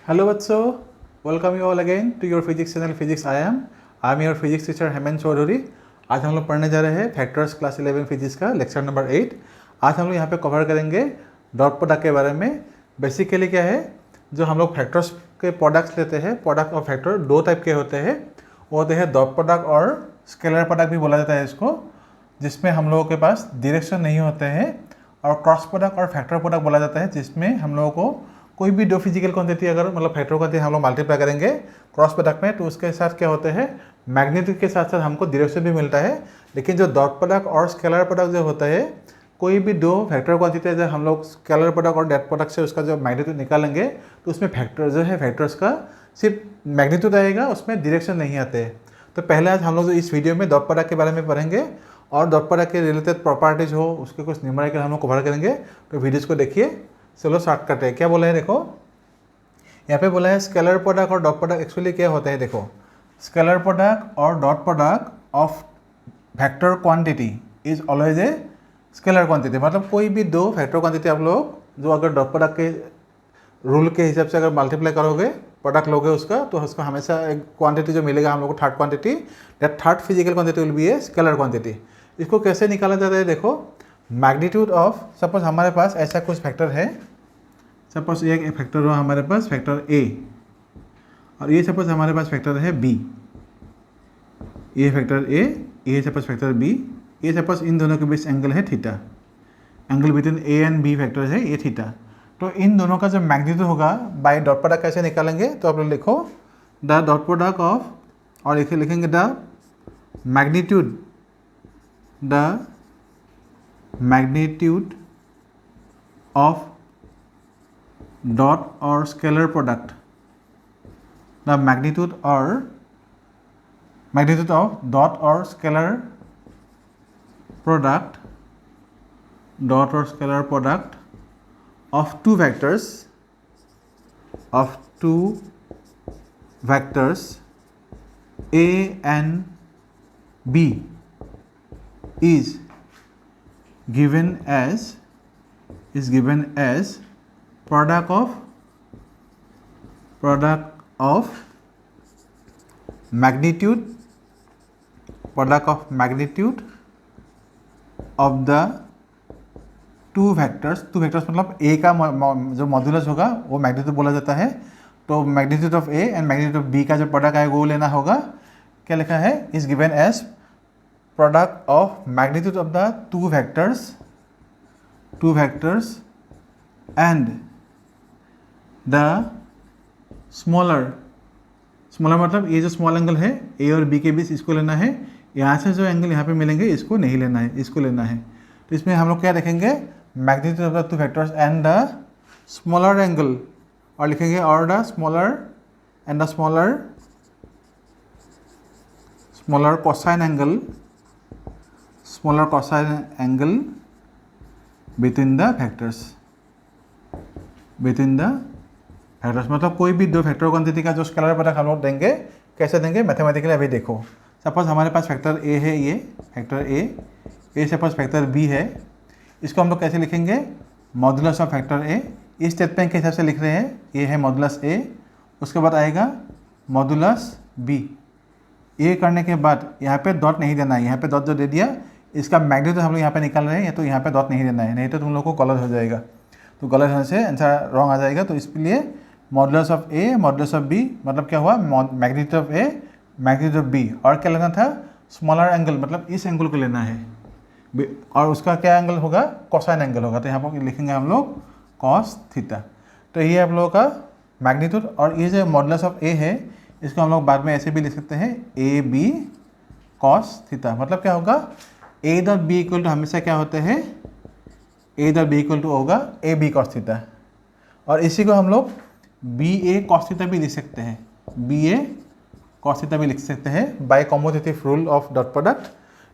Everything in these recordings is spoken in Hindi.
Hello बच्चों, welcome you all again to your physics channel physics I am your physics teacher Hemant Chaudhary. आज हम लोग पढ़ने जा रहे हैं फैक्टर्स क्लास 11 फिजिक्स का लेक्चर नंबर 8। आज हम लोग यहाँ पे कवर करेंगे डॉट प्रोडक्ट के बारे में। बेसिकली क्या है, जो हम लोग फैक्टर्स के प्रोडक्ट्स लेते हैं, प्रोडक्ट और फैक्टर दो टाइप के होते हैं। वो होते हैं डॉट प्रोडक्ट और स्केलर प्रोडक्ट भी बोला जाता है इसको, जिसमें हम लोगों के पास डायरेक्शन नहीं होते हैं। और क्रॉस प्रोडक्ट और फैक्टर प्रोडक्ट बोला जाता है, जिसमें हम लोगों को कोई भी दो फिजिकल क्वांटिटी अगर मतलब फैक्टर क्वांटिटी हम लोग मल्टीप्लाई करेंगे क्रॉस प्रोडक्ट में, तो उसके साथ क्या होते हैं, मैग्नीट्यूड के साथ साथ हमको डायरेक्शन भी मिलता है। लेकिन जो डॉट प्रोडक्ट और स्केलर प्रोडक्ट जो होता है, कोई भी दो फैक्टर क्वांटिटी जब हम लोग स्केलर प्रोडक्ट और डॉट प्रोडक्ट से उसका जो मैग्नीट्यूड निकालेंगे, तो उसमें फैक्टर जो है फैक्टर्स का सिर्फ मैग्नीट्यूड आएगा, उसमें डायरेक्शन नहीं आते। तो पहले आज हम लोग इस वीडियो में डॉट प्रोडक्ट के बारे में पढ़ेंगे और डॉट प्रोडक्ट के रिलेटेड प्रॉपर्टीज हो उसके कुछ न्यूमेरिकल हम लोग कवर करेंगे। तो वीडियोज़ को देखिए। चलो स्टार्ट करते हैं। क्या बोला है देखो, यहाँ पे बोला है स्केलर प्रोडक्ट और डॉट प्रोडक्ट एक्चुअली क्या होता है। देखो, स्केलर प्रोडक्ट और dot product of factor quantity is always a scalar quantity. मतलब कोई भी दो फैक्टर क्वांटिटी आप लोग जो अगर डॉट प्रोडक्ट के रूल के हिसाब से अगर मल्टीप्लाई करोगे, प्रोडक्ट लोगे उसका, तो उसका हमेशा एक क्वांटिटी जो मिलेगा हम लोग को third quantity, that third physical quantity will be a scalar quantity. इसको कैसे निकाला जाता है देखो, मैग्नीट्यूड ऑफ, सपोज हमारे पास ऐसा कुछ फैक्टर है, सपोज एक फैक्टर हो हमारे पास फैक्टर ए, और ये सपोज हमारे पास फैक्टर है बी। ये फैक्टर ए, ये सपोज फैक्टर बी, ये सपोज इन दोनों के बीच एंगल है theta, angle between A and B vector है ये थीटा। तो इन दोनों का जो मैग्नीट्यूड होगा बाय डॉट प्रोडक्ट कैसे निकालेंगे, तो आप लोग लिखो द डॉट प्रोडक्ट ऑफ, और लिखेंगे the magnitude of dot or scalar product, the magnitude of dot or scalar product, dot or scalar product of two vectors a and b is given as product of magnitude of the two factors मतलब ए का जो मॉड्यूलस होगा वो मैग्नीट्यूड बोला जाता है। तो magnitude of A and magnitude of B का जो प्रोडक्ट है वो लेना होगा। क्या लिखा है, is given as product of magnitude of the two vectors and the smaller मतलब ये जो स्मॉल एंगल है ए और बी के बीच, इसको लेना है। यहाँ से जो एंगल यहाँ पे मिलेंगे इसको नहीं लेना है, इसको लेना है। तो इसमें हम लोग क्या देखेंगे, magnitude of the two vectors and the smaller angle, और लिखेंगे और the smaller and the smaller cosine angle between the factors. मतलब कोई भी दो फैक्टर क्वांटिटी का जो स्केलर प्रोडक्ट हम लोग देंगे, कैसे देंगे मैथमेटिकली अभी देखो। सपोज हमारे पास फैक्टर ए है, ये vector A suppose vector B है, इसको हम लोग कैसे लिखेंगे, मॉड्यूलस ऑफ फैक्टर ए। इस स्टेटमेंट के हिसाब से लिख रहे हैं, ये है मॉड्यूलस ए, उसके बाद आएगा मॉड्यूलस बी। ये करने के बाद यहाँ पे डॉट नहीं देना है, यहाँ पे डॉट जो दे दिया इसका मैग्नीट्यूड हम लोग यहाँ पे निकाल रहे हैं, तो यहाँ पे डॉट नहीं देना है, नहीं तो तुम लोग को गलत हो जाएगा। तो गलत होने से आंसर रॉन्ग आ जाएगा। तो इसलिए modulus of A modulus of B, मतलब क्या हुआ, magnitude of A magnitude of B. और क्या लेना था, स्मॉलर एंगल, मतलब इस एंगल को लेना है, और उसका क्या एंगल होगा, कोसाइन एंगल होगा। तो यहाँ पर लिखेंगे हम लोग कॉस थीटा। तो ये आप लोगों का मैग्नीट्यूड। और ये जो मॉड्यूलस ऑफ ए है, इसको हम लोग बाद में ऐसे भी लिख सकते हैं, ए बी कॉस थीटा। मतलब क्या होगा, A dot B equal to हमेशा क्या होते हैं, A dot B equal to होगा ए बी कॉस थीटा। और इसी को हम लोग बी ए कॉस थीटा भी लिख सकते हैं, बी ए कॉस थीटा भी लिख सकते हैं by commutative rule of dot product.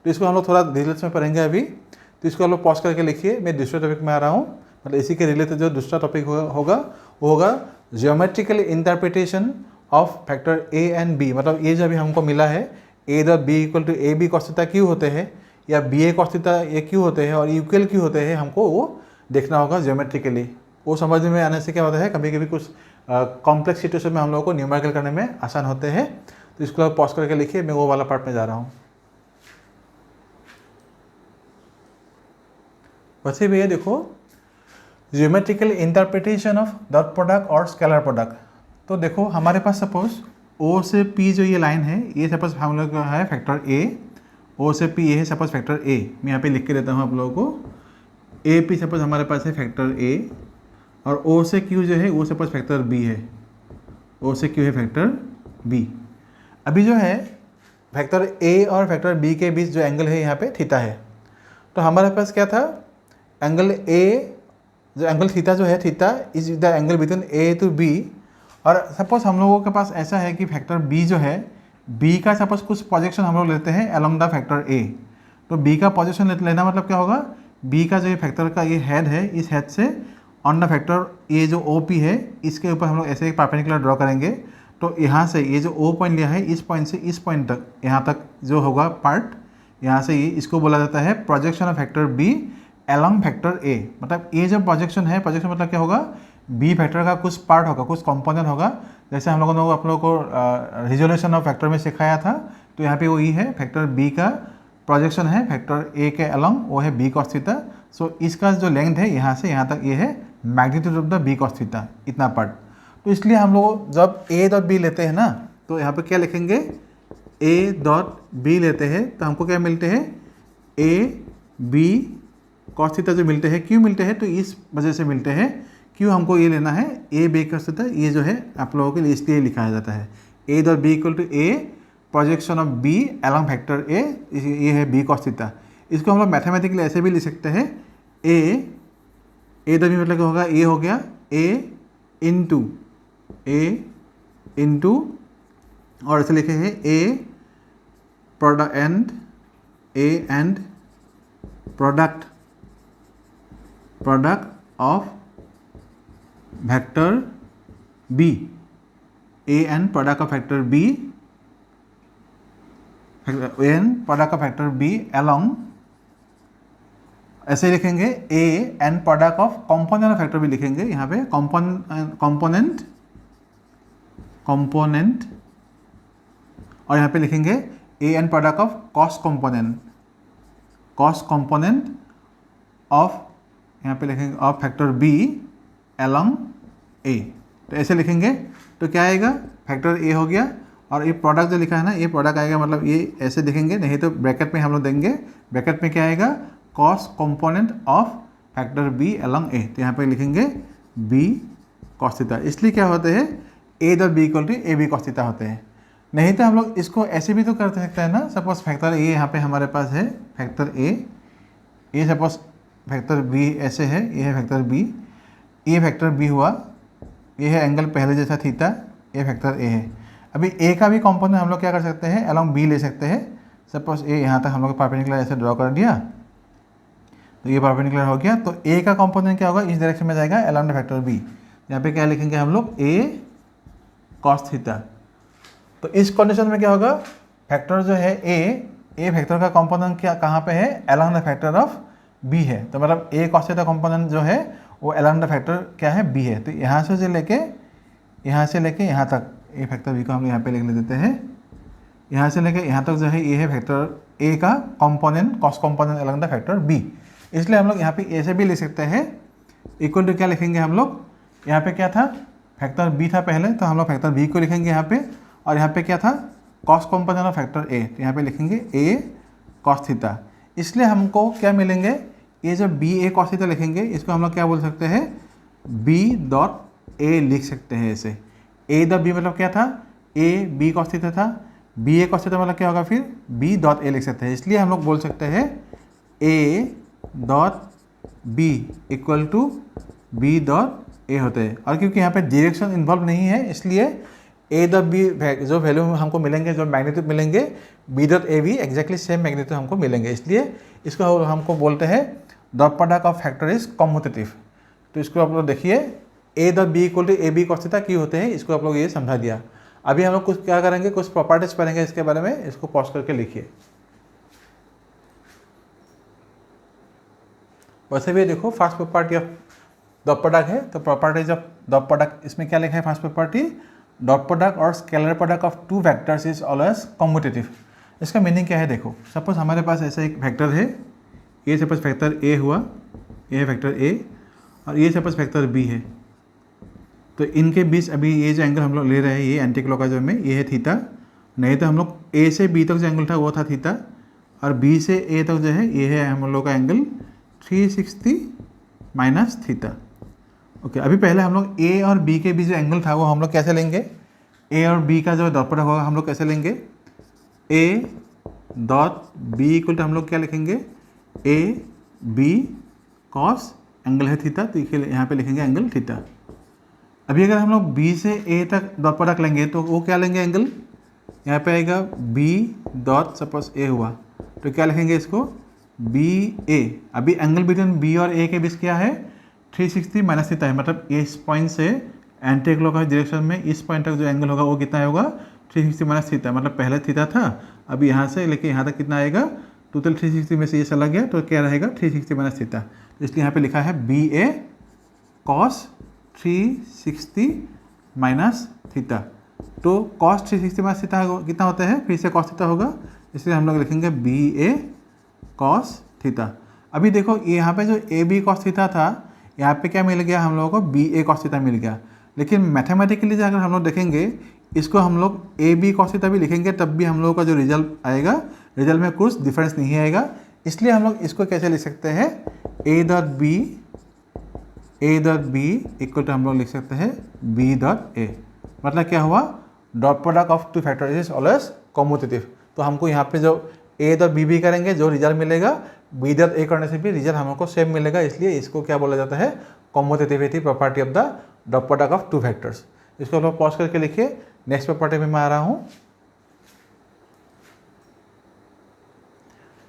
तो इसको हम लोग थोड़ा डिटेल्स में पढ़ेंगे अभी। तो इसको हम लोग पॉज करके लिखिए, मैं दूसरे टॉपिक में आ रहा हूँ। मतलब इसी के रिलेटेड जो दूसरा टॉपिक होगा वो होगा geometrical interpretation of vector A and B. मतलब ये जो अभी हमको मिला है, A dot B equal to A B cos theta क्यों होते हैं, या बी ए कॉस थीटा ये क्यों होते हैं और इक्वल क्यों होते हैं, हमको वो देखना होगा ज्योमेट्रिकली। वो समझ में आने से क्या होता है, कभी कभी कुछ कॉम्प्लेक्स सिचुएशन में हम लोगों को न्यूमेरिकल करने में आसान होते हैं। तो इसको आप पॉज करके लिखिए, मैं वो वाला पार्ट में जा रहा हूँ। वैसे भी ये देखो, geometrical interpretation of dot product और स्केलर प्रोडक्ट। तो देखो हमारे पास सपोज ओ से पी जो ये लाइन है, ये सपोज हम लोग का है फैक्टर ए, ओ से पी ये है सपोज फैक्टर ए। मैं यहाँ पे लिख के देता हूँ आप लोगों को, ए पी सपोज हमारे पास है फैक्टर ए, और ओ से क्यू जो है वो सपोज फैक्टर बी है, ओ से क्यू है फैक्टर बी। अभी जो है फैक्टर ए और फैक्टर बी के बीच जो एंगल है यहाँ पे थीटा है। तो हमारे पास क्या था, एंगल ए जो एंगल थीटा जो है, theta is the angle between A to B. और सपोज हम लोगों के पास ऐसा है कि फैक्टर बी जो है, बी का सपोज कुछ प्रोजेक्शन हम लोग लेते हैं अलोंग द फैक्टर ए। तो बी का प्रोजेक्शन लेना मतलब क्या होगा, बी का जो ये फैक्टर का ये हेड है, इस हेड से ऑन द फैक्टर ये जो ओ पी है, इसके ऊपर हम लोग ऐसे एक परपेंडिकुलर ड्रॉ करेंगे। तो यहाँ से ये जो ओ पॉइंट लिया है, इस पॉइंट से इस पॉइंट तक, यहाँ तक जो होगा पार्ट, यहाँ से ये, इसको बोला जाता है projection of vector B along vector A. मतलब ये जो प्रोजेक्शन है, प्रोजेक्शन मतलब क्या होगा, बी फैक्टर का कुछ पार्ट होगा, कुछ कंपोनेंट होगा। जैसे हम लोगों ने आप लोगों को रिजोल्यूशन ऑफ फैक्टर में सिखाया था, तो यहाँ पे वो ई है फैक्टर बी का प्रोजेक्शन है फैक्टर ए के अलॉन्ग, वो है बी कॉस थीटा। सो इसका जो लेंथ है यहाँ से यहाँ तक, ये है magnitude of the B cos theta, इतना पार्ट। तो इसलिए हम लोग जब ए डॉट बी लेते हैं ना, तो यहाँ पे क्या लिखेंगे, ए डॉट बी लेते हैं तो हमको क्या मिलते हैं, ए बी कॉस थीटा जो मिलते हैं, क्यों मिलते हैं, तो इस वजह से मिलते हैं, क्यों हमको ये लेना है, ए बी कॉस थीटा, ये जो है आप लोगों के लिए इसलिए लिखा जाता है A dot B equal to A projection of B along vector A, ये है बी कॉस थीटा। इसको हम लोग मैथमेटिकली ऐसे भी लिख सकते हैं, ए डॉट बी मतलब क्या होगा, ए हो गया ए इंटू और ऐसे लिखे हैं A and product of vector B, A and product of vector B, and product of vector B along, ऐसे लिखेंगे A and product of component of vector B लिखेंगे यहाँ पे, कंपोनेंट, और यहाँ पे लिखेंगे A and product of cos component of, यहाँ पे लिखेंगे of vector B along A. तो ऐसे लिखेंगे तो क्या आएगा, फैक्टर ए हो गया, और ये प्रोडक्ट जो लिखा है ना, ये प्रोडक्ट आएगा, मतलब ये ऐसे लिखेंगे, नहीं तो ब्रैकेट में हम लोग देंगे, ब्रैकेट में क्या आएगा, cos component of vector B along A. तो यहाँ पे लिखेंगे बी कॉस थीटा। इसलिए क्या होते हैं, A dot B equal to A B cos theta होते हैं। नहीं तो हम लोग इसको ऐसे भी तो कर सकते हैं ना, सपोज फैक्टर ए यहाँ पे हमारे पास है, vector A suppose vector B ऐसे है, ये है फैक्टर बी, ये फैक्टर बी हुआ, ये है एंगल पहले जैसा थीटा, ये फैक्टर ए है। अभी ए का भी कंपोनेंट हम लोग क्या कर सकते हैं, अलॉन्ग बी ले सकते हैं। सपोज ए यहाँ तक हम लोग परपेंडिकुलर ऐसे ड्रॉ कर दिया, तो ये परपेंडिकुलर हो गया। तो ए का कंपोनेंट क्या होगा, इस डायरेक्शन में जाएगा अलॉन्ग द फैक्टर बी। यहाँ पे क्या लिखेंगे हम लोग, ए कॉस थीटा। तो इस कंडीशन में क्या होगा, फैक्टर जो है ए फैक्टर का कंपोनेंट क्या कहाँ पे है, along the vector of B है। तो मतलब ए कॉस थीटा कंपोनेंट जो है वो अलॉन्ग द फैक्टर क्या है, बी है। तो यहाँ से लेके यहाँ तक, ए फैक्टर बी को हम यहाँ पे लिख देते हैं, यहाँ से लेके यहाँ तक जो है ये है फैक्टर ए का component, cos component along the vector B. इसलिए हम लोग यहाँ पे ऐसे भी लिख सकते हैं, इक्वल टू क्या लिखेंगे हम लोग, यहाँ पे क्या था, फैक्टर बी था पहले, तो हम लोग फैक्टर बी को लिखेंगे यहाँ पे, और यहाँ पे क्या था, कॉस कंपोनेंट ऑफ फैक्टर ए, तो यहाँ पे लिखेंगे ए कॉस थीटा। इसलिए हमको क्या मिलेंगे, ये जो बी ए कॉस थीटा लिखेंगे, इसको हम लोग क्या बोल सकते हैं, बी डॉट ए लिख सकते हैं ऐसे। ए डॉट बी मतलब क्या था, ए बी कॉस थीटा था, बी ए कॉस थीटा मतलब क्या होगा, फिर बी डॉट ए लिख सकते हैं। इसलिए हम लोग बोल सकते हैं A dot B equal to B dot A होते हैं। और क्योंकि यहाँ पे डायरेक्शन इन्वॉल्व नहीं है, इसलिए ए डॉट बी जो वैल्यू हमको मिलेंगे, जो मैग्नीट्यूड मिलेंगे, बी डॉट ए भी एक्जैक्टली सेम मैग्नीट्यूड हमको मिलेंगे। इसलिए इसको हमको बोलते हैं dot product of vector is commutative. तो इसको आप लोग देखिए, A dot B equal to A B cos theta क्यों होते हैं, इसको आप लोग ये समझा दिया। अभी हम लोग कुछ क्या करेंगे, कुछ प्रॉपर्टीज पढ़ेंगे इसके बारे में, इसको पॉज करके लिखिए। वैसे भी देखो, first property of dot product है, तो प्रॉपर्टीज ऑफ डॉट प्रोडक्ट, इसमें क्या लिखा है फर्स्ट प्रॉपर्टी, डॉट प्रोडक्ट और scalar product of two vectors is always commutative. इसका मीनिंग क्या है देखो, सपोज हमारे पास ऐसा एक वेक्टर है, ये सपोज वेक्टर ए हुआ, ये है वेक्टर ए, और ये सपोज वेक्टर बी है। तो इनके बीच अभी ये जो एंगल हम लोग ले रहे हैं ये एंटी क्लॉकवाइज में, ये है थीटा। नहीं तो हम लोग ए से बी तक जो एंगल था वो था थीटा, और बी से ए तक जो है ये है हम लोग का एंगल 360 माइनस थीटा। ओके, अभी पहले हम लोग ए और बी के बीच जो एंगल था वो हम लोग कैसे लेंगे, ए और बी का जो डॉट प्रोडक्ट होगा हम लोग कैसे लेंगे, A dot B equal to हम लोग क्या लिखेंगे, ए बी कॉस एंगल है थीटा, तो यहाँ पे लिखेंगे एंगल थीटा। अभी अगर हम लोग बी से ए तक डॉट प्रोडक्ट लेंगे तो वो क्या लेंगे एंगल, यहाँ पे आएगा बी डॉट सपोज ए हुआ, तो क्या लिखेंगे इसको, बी ए। अभी एंगल बिटवीन बी और ए के बीच क्या है, 360 माइनस थीटा है, मतलब इस पॉइंट से एंटी क्लॉकवाइज डायरेक्शन में इस पॉइंट तक जो एंगल होगा वो कितना होगा, 360 माइनस थीटा, मतलब पहले थीटा था, अभी यहाँ से लेके यहाँ तक कितना आएगा, टोटल 360 में से ये चला गया तो क्या रहेगा 360 माइनस थीटा। तो इसलिए यहाँ पे लिखा है बी ए कॉस 360 माइनस थीटा। तो कॉस 360 माइनस थीटा कितना होता है, फिर से कॉस थीटा होगा, इसलिए हम लोग लिखेंगे बी ए कॉस थीटा। अभी देखो ये यहाँ पे जो ए बी कॉस थीटा था, यहाँ पे क्या मिल गया हम लोगों को, बी ए कॉस थीटा मिल गया। लेकिन मैथमेटिकली अगर हम लोग देखेंगे इसको हम लोग ए बी कॉस थीटा भी लिखेंगे तब भी हम लोगों का जो रिजल्ट आएगा, रिजल्ट में कुछ डिफरेंस नहीं आएगा। इसलिए हम लोग इसको कैसे लिख सकते हैं, A dot B equal to हम लोग लिख सकते हैं बी डॉट ए। मतलब क्या हुआ, dot product of two factor is always commutative. तो हमको यहाँ पे जो ए डॉट बी भी करेंगे जो रिजल्ट मिलेगा, बी डॉट ए करने से भी रिजल्ट हमको सेम मिलेगा, इसलिए इसको क्या बोला जाता है, कॉम्यूटेटिविटी property of the dot product of two factors. इसको लोग पॉज करके लिखिए, नेक्स्ट प्रॉपर्टी में मैं आ रहा हूँ।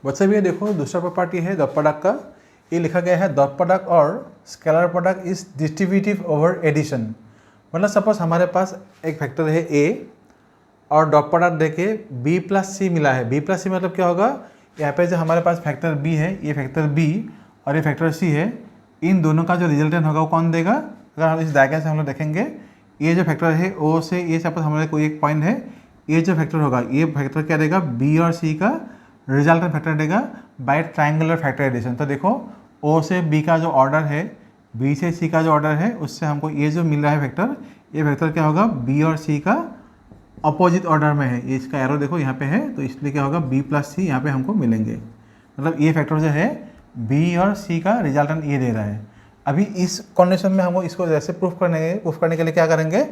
बच्चा भी ये देखो दूसरा प्रॉपर्टी है डॉट प्रोडक्ट का, ये लिखा गया है डॉट प्रोडक्ट और scalar product is distributive over addition. मतलब सपोज हमारे पास एक फैक्टर है ए और डॉट प्रोडक्ट देके बी प्लस सी मिला है। बी प्लस सी मतलब क्या होगा, यहाँ पे जो हमारे पास फैक्टर बी है, ये फैक्टर बी और ये फैक्टर सी है, इन दोनों का जो रिजल्टेंट होगा वो कौन देगा। अगर हम इस डायग्राम से हम लोग देखेंगे, ये जो फैक्टर है ओ से ये सपोज हमारे कोई एक पॉइंट है, ये जो फैक्टर होगा ये फैक्टर क्या देगा, बी और सी का रिजल्टेंट फैक्टर देगा बाय ट्रायंगुलर फैक्टर एडिशन। तो देखो ओ से बी का जो ऑर्डर है, बी से सी का जो ऑर्डर है, उससे हमको ये जो मिल रहा है फैक्टर, ये फैक्टर क्या होगा, बी और सी का अपोजिट ऑर्डर में है। ये इसका एरो देखो यहाँ पे है, तो इसलिए क्या होगा बी प्लस सी यहाँ पे हमको मिलेंगे। मतलब ये फैक्टर जो है बी और सी का रिजल्टेंट ये दे रहा है। अभी इस कंडीशन में हम इसको जैसे प्रूफ करने के लिए क्या करेंगे,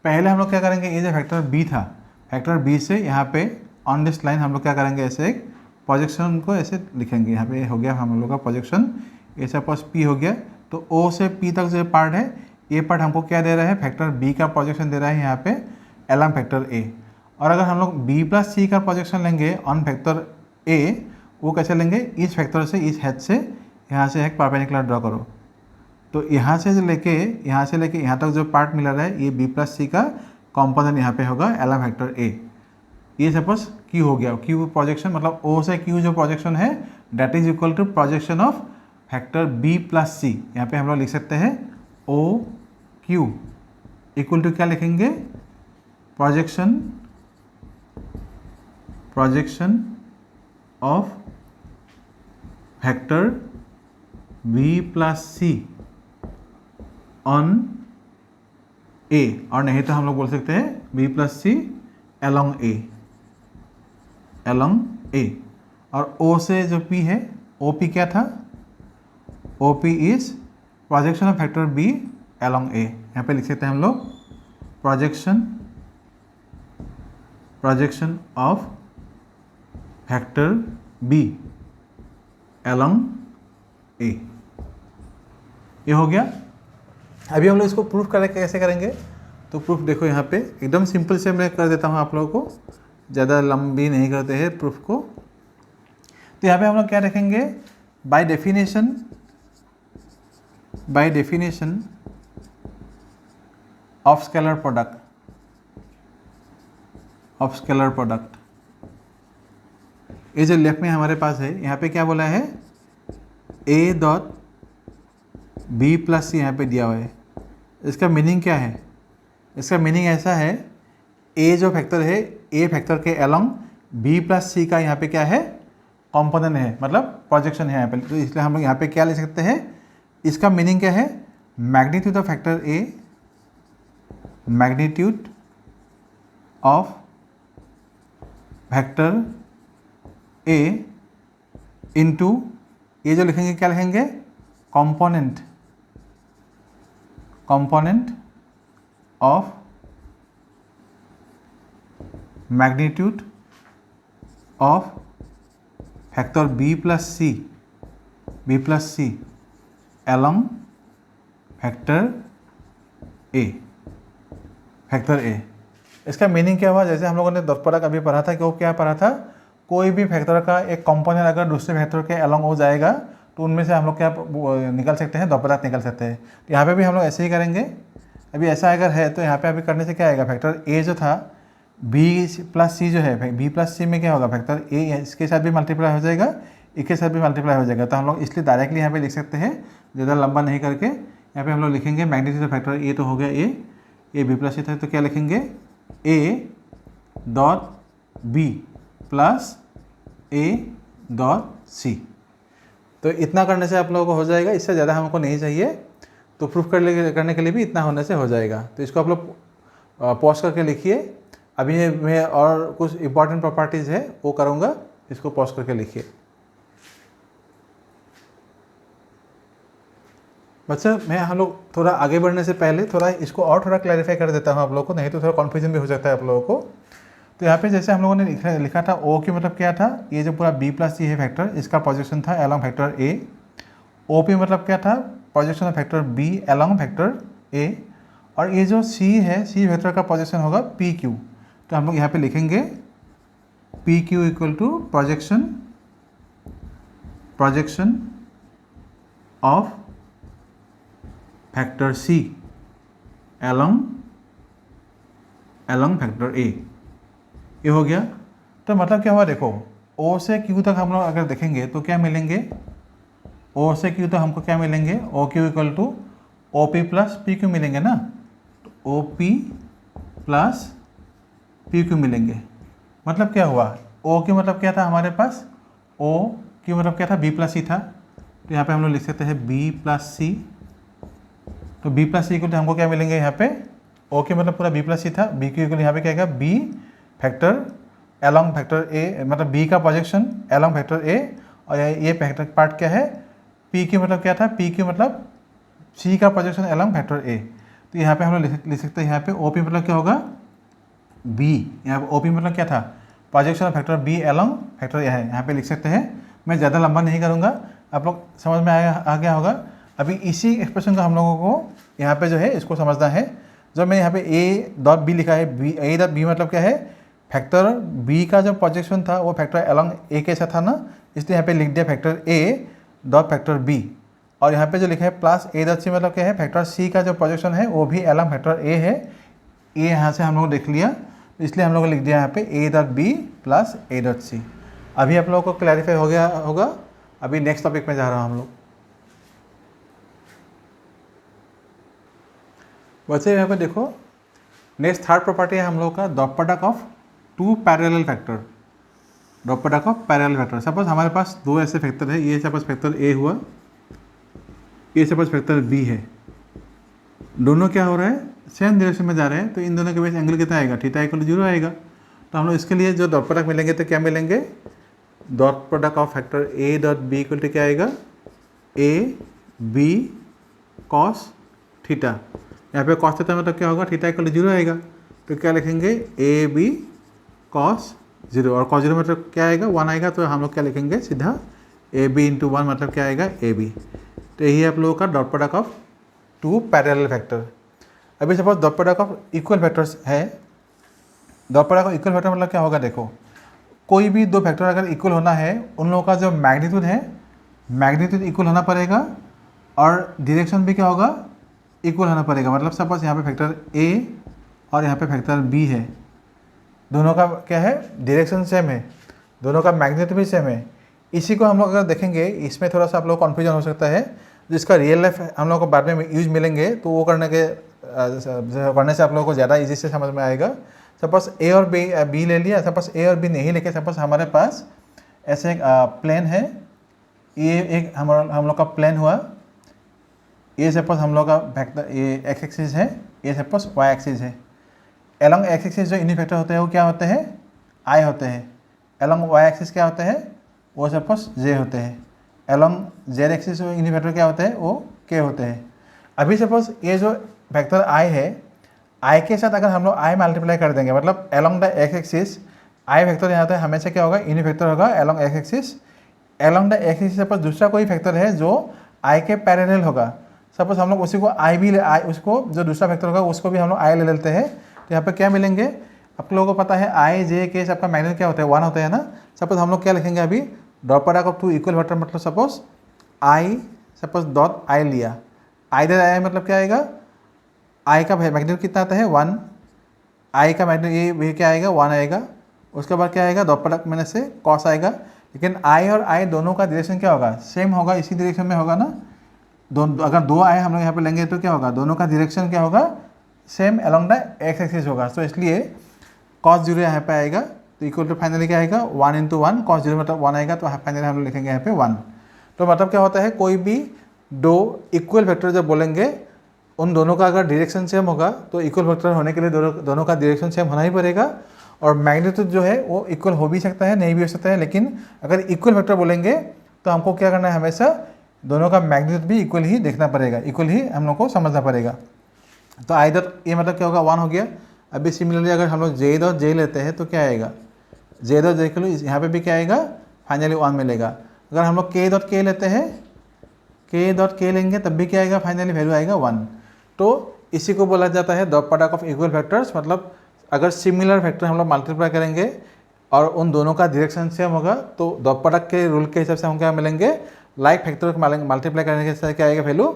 पहले हम लोग क्या करेंगे, ये जो फैक्टर बी था, फैक्टर बी से यहाँ पे ऑन दिस लाइन हम लोग क्या करेंगे, ऐसे एक प्रोजेक्शन को ऐसे लिखेंगे। यहाँ पे हो गया हम लोग का प्रोजेक्शन, ये सपोज पी हो गया, तो ओ से पी तक जो पार्ट है, ये पार्ट हमको क्या दे रहा है, फैक्टर बी का प्रोजेक्शन दे रहा है यहाँ पे एलॉन्ग फैक्टर ए। और अगर हम लोग बी प्लस सी का प्रोजेक्शन लेंगे ऑन फैक्टर ए, वो कैसे लेंगे, इस फैक्टर से, इस हेड से यहाँ से एक परपेंडिकुलर ड्रॉ करो। तो यहाँ से लेके यहाँ तक जो पार्ट मिला रहा है, ये बी प्लस सी का कॉम्पोनेंट यहाँ पे होगा एलॉन्ग फैक्टर ए। ये सपोज क्यू हो गया, क्यू प्रोजेक्शन मतलब ओ से क्यू जो प्रोजेक्शन है that is equal to projection of vector B plus C. यहाँ पे हम लोग लिख सकते हैं ओ क्यू इक्वल टू क्या लिखेंगे, projection of vector B plus C on A, और नहीं तो हम लोग बोल सकते हैं B plus C along A. और ओ से जो पी है, ओ पी क्या था, O P is projection of vector B along A. यहाँ पे लिख सकते हैं हम लोग projection of vector B along A. ये हो गया। अभी हम लोग इसको प्रूफ करें, कैसे करेंगे, तो प्रूफ देखो यहाँ पे एकदम सिंपल से मैं कर देता हूँ आप लोगों को, ज़्यादा लंबी नहीं करते हैं प्रूफ को। तो यहाँ पे हम लोग क्या रखेंगे, by definition of scalar product, ये जो लेफ्ट में हमारे पास है, यहाँ पे क्या बोला है, A dot B plus C यहाँ पे दिया हुआ है। इसका मीनिंग क्या है? इसका मीनिंग ऐसा है, ए जो फैक्टर है, ए फैक्टर के अलोंग बी प्लस सी का यहाँ पे क्या है? कॉम्पोनेंट है, मतलब प्रोजेक्शन है यहाँ पे। तो इसलिए हम लोग यहाँ पे क्या ले सकते हैं? इसका मीनिंग क्या है? Magnitude of vector A, magnitude of vector A into, ये जो लिखेंगे क्या लिखेंगे? Component of magnitude of vector B plus C along vector A. इसका मीनिंग क्या हुआ? जैसे हम लोगों ने डॉट प्रोडक्ट अभी पढ़ा था कि वो क्या पढ़ा था, कोई भी फैक्टर का एक कंपोनेंट अगर दूसरे फैक्टर के अलॉन्ग हो जाएगा तो उनमें से हम लोग क्या निकल सकते हैं? डॉट प्रोडक्ट निकल सकते हैं। तो यहाँ पे भी हम लोग ऐसे ही करेंगे। अभी ऐसा अगर है तो यहाँ पे अभी करने से क्या आएगा? फैक्टर ए जो था, बी प्लस सी जो है, बी प्लस सी में क्या होगा? फैक्टर ए इसके साथ भी मल्टीप्लाई हो जाएगा, इसके साथ भी मल्टीप्लाई हो जाएगा। तो हम लोग इसलिए डायरेक्टली यहाँ पे लिख सकते हैं, ज़्यादा लंबा नहीं करके। यहाँ पे हम लोग लिखेंगे मैग्नीट्यूड ऑफ फैक्टर ए तो हो गया ए बी प्लस सी था, तो क्या लिखेंगे? A dot B plus A dot C. तो इतना करने से आप लोगों को हो जाएगा, इससे ज़्यादा हमको नहीं चाहिए। तो प्रूफ करने के लिए भी इतना होने से हो जाएगा। तो इसको आप लोग पॉज करके लिखिए। अभी मैं और कुछ इंपॉर्टेंट प्रॉपर्टीज़ है वो करूँगा, इसको पॉज करके लिखिए। बच्चा मैं हम लोग थोड़ा आगे बढ़ने से पहले थोड़ा इसको और थोड़ा क्लैरिफाई कर देता हूँ आप लोगों को, नहीं तो थोड़ा कन्फ्यूजन भी हो सकता है आप लोगों को। तो यहाँ पे जैसे हम लोगों ने लिखा था, ओ की मतलब क्या था? ये जो पूरा बी प्लस सी है फैक्टर, इसका प्रोजेक्शन था along vector A. O P मतलब क्या था? Projection of vector B along vector A. और ये जो सी है, सी फैक्टर का प्रोजेक्शन होगा पी क्यू। तो हम लोग यहाँ पे लिखेंगे P Q equal to projection of vector C along vector A. ये हो गया। तो मतलब क्या हुआ? देखो, ओ से क्यू तक हम लोग अगर देखेंगे तो क्या मिलेंगे? ओ से क्यू तक हमको क्या मिलेंगे? O Q equal to O P plus P Q मिलेंगे ना। तो O P plus P Q मिलेंगे। मतलब क्या हुआ? ओ क्यू मतलब क्या था हमारे पास? ओ क्यू मतलब क्या था? बी प्लस सी था। तो यहाँ पे हम लोग लिख सकते हैं बी प्लस सी। तो बी प्लस सी इक्वल हमको क्या मिलेंगे यहाँ पे? ओ क्यू मतलब पूरा बी प्लस सी था, बी क्यू इक्वल यहाँ पे क्या आएगा? B factor along vector A, मतलब बी का प्रोजेक्शन अलॉन्ग फैक्टर ए। और ये फैक्टर पार्ट क्या है? पी क्यू मतलब क्या था? पी क्यू मतलब सी का प्रोजेक्शन अलॉन्ग फैक्टर ए। तो यहाँ पे हम लोग लिख सकते हैं यहाँ पे ओ पी मतलब क्या होगा? बी। यहाँ पे ओ पी मतलब क्या था? Projection of vector B along vector A है, यहाँ पे लिख सकते हैं। मैं ज़्यादा लंबा नहीं करूँगा, आप लोग समझ में आ गया होगा। अभी इसी एक्सप्रेशन को हम लोगों को यहाँ पे जो है इसको समझना है। जो मैं यहाँ पे ए डॉट बी लिखा है, बी ए डॉट बी मतलब क्या है? फैक्टर बी का जो प्रोजेक्शन था वो फैक्टर अलॉन्ग ए के साथ था ना, इसलिए यहाँ पे लिख दिया vector A dot vector B. और यहाँ पे जो लिखा है प्लस ए डॉट सी मतलब क्या है? फैक्टर सी का जो प्रोजेक्शन है वो भी अलॉन्ग फैक्टर ए है। ये यहाँ से हम लोग देख लिया, इसलिए हम लोग लिख दिया यहाँ पे A dot B plus A dot C. अभी आप लोगों को क्लैरिफाई हो गया होगा। अभी नेक्स्ट टॉपिक में जा रहा हूँ हम लोग। वैसे यहाँ पे देखो, नेक्स्ट थर्ड प्रॉपर्टी है हम लोग का dot product of two parallel vector. Dot product of parallel vector. Suppose हमारे पास दो ऐसे फैक्टर है, ये सपोज फैक्टर ए हुआ, ये सपोज फैक्टर बी है। दोनों क्या हो रहा है? सेम डायरेक्शन में जा रहे हैं। तो इन दोनों के बीच एंगल कितना आएगा? थीटा इक्वल टू 0 आएगा। तो हम लोग इसके लिए जो डॉट प्रोडक्ट मिलेंगे तो क्या मिलेंगे? Dot product of vector A dot B equal to क्या आएगा? A B cos theta. यहाँ पे कॉस थीटा मतलब क्या होगा? थीटा इक्वल टू 0 आएगा। तो क्या लिखेंगे? A B cos 0। और कॉस 0 मतलब क्या आएगा? 1 आएगा। तो हम लोग क्या लिखेंगे? सीधा ए बी इंटू 1 मतलब क्या आएगा? A B. तो यही आप लोगों का dot product of two parallel vector. अभी suppose dot product of equal vectors है। Dot product of equal vector मतलब क्या होगा? देखो, कोई भी दो फैक्टर अगर इक्वल होना है, उन लोगों का जो मैग्नीट्यूड है, मैग्नीट्यूड इक्वल होना पड़ेगा और डायरेक्शन भी क्या होगा? इक्वल होना पड़ेगा। मतलब सपोज यहाँ पे फैक्टर ए और यहाँ पे फैक्टर बी है, दोनों का क्या है? डायरेक्शन सेम है, दोनों का मैग्नीट्यूड भी सेम है। इसी को हम लोग अगर देखेंगे, इसमें थोड़ा सा आप लोग कन्फ्यूजन हो सकता है। जिसका रियल लाइफ हम लोग को बाद में यूज मिलेंगे, तो वो करने से आप लोगों को ज़्यादा इजी से समझ में आएगा। सपोज ए और बी ले लिया, सपोज ए और बी नहीं लेके सपोज हमारे पास ऐसे एक प्लेन है, ये एक हम लोग का प्लेन हुआ, ये सपोज हम लोग का वेक्टर ये एक्स एक्सिस है, ये सपोज वाई एक्सिस है। एलोंग एक्स एक्सिस जो यूनिट वेक्टर होते हैं वो क्या होते हैं, आई होते हैं। एलोंग वाई एक्सिस क्या होते हैं, वो सपोज जे होते हैं। एलोंग जेड एक्सिस जो यूनिट वेक्टर क्या होते हैं, वो के होते हैं। अभी सपोज ये जो वेक्टर आई है, आई के साथ अगर हम लोग आई मल्टीप्लाई कर देंगे, मतलब along the x axis I vector यहाँ पे हमेशा क्या होगा, यूनिट वेक्टर होगा along x axis. Along the x axis suppose दूसरा कोई वेक्टर है जो आई के पैरेलल होगा, सपोज हम लोग उसी को आई भी आई उसको जो दूसरा वेक्टर होगा उसको भी हम लोग आई ले लेते हैं, तो यहाँ पे क्या मिलेंगे, आप लोगों को पता है आई जे के सबका मैग्नीट्यूड क्या होता है, 1 होता है ना। सपोज हम लोग क्या लिखेंगे अभी, dot product of two equal vector, मतलब suppose I suppose dot I लिया, आई दे आई मतलब क्या आएगा, आई का मैग्नीट्यूड कितना आता है 1, आई का मैग्नीट्यूड ये क्या आएगा 1 आएगा। उसके बाद क्या आएगा, डॉट प्रोडक्ट में से कॉस आएगा, लेकिन आई और आई दोनों का डायरेक्शन क्या होगा, सेम होगा, इसी डायरेक्शन में होगा ना। अगर दो आई हम लोग यहाँ पे लेंगे तो क्या होगा, दोनों का डायरेक्शन क्या होगा, same along the x axis होगा। तो इसलिए कॉस जीरो यहाँ पे आएगा, तो इक्वल टू फाइनली क्या आएगा 1 इंटू 1, कॉस जीरो मतलब 1 आएगा, तो फाइनली हम लोग लिखेंगे यहाँ पे 1। तो मतलब क्या होता है, कोई भी दो इक्वल वेक्टर जब बोलेंगे उन दोनों का अगर डायरेक्शन सेम होगा तो इक्वल वेक्टर होने के लिए दोनों का डायरेक्शन सेम होना ही पड़ेगा। और मैग्नीट्यूड जो है वो इक्वल हो भी सकता है, नहीं भी हो सकता है, लेकिन अगर इक्वल वेक्टर बोलेंगे तो हमको क्या करना है, हमेशा दोनों का मैग्नीट्यूड भी इक्वल ही देखना पड़ेगा, इक्वल ही हम लोग को समझना पड़ेगा। तो आइदर ये मतलब क्या होगा 1 हो गया। अभी सिमिलरली अगर हम लोग जे डॉट जे लेते हैं तो क्या आएगा, जे डॉट जे के लिए यहाँ पे भी क्या आएगा, फाइनली 1 मिलेगा। अगर हम लोग के डॉट के लेते हैं, के डॉट के लेंगे तब भी क्या आएगा, फाइनली वैल्यू आएगा 1। तो इसी को बोला जाता है dot product of equal vectors, मतलब अगर सिमिलर वेक्टर हम लोग मल्टीप्लाई करेंगे और उन दोनों का डायरेक्शन सेम होगा तो डॉट प्रोडक्ट के रूल के हिसाब से हम क्या मिलेंगे, लाइक फैक्टर मल्टीप्लाई करने से क्या आएगा वैल्यू,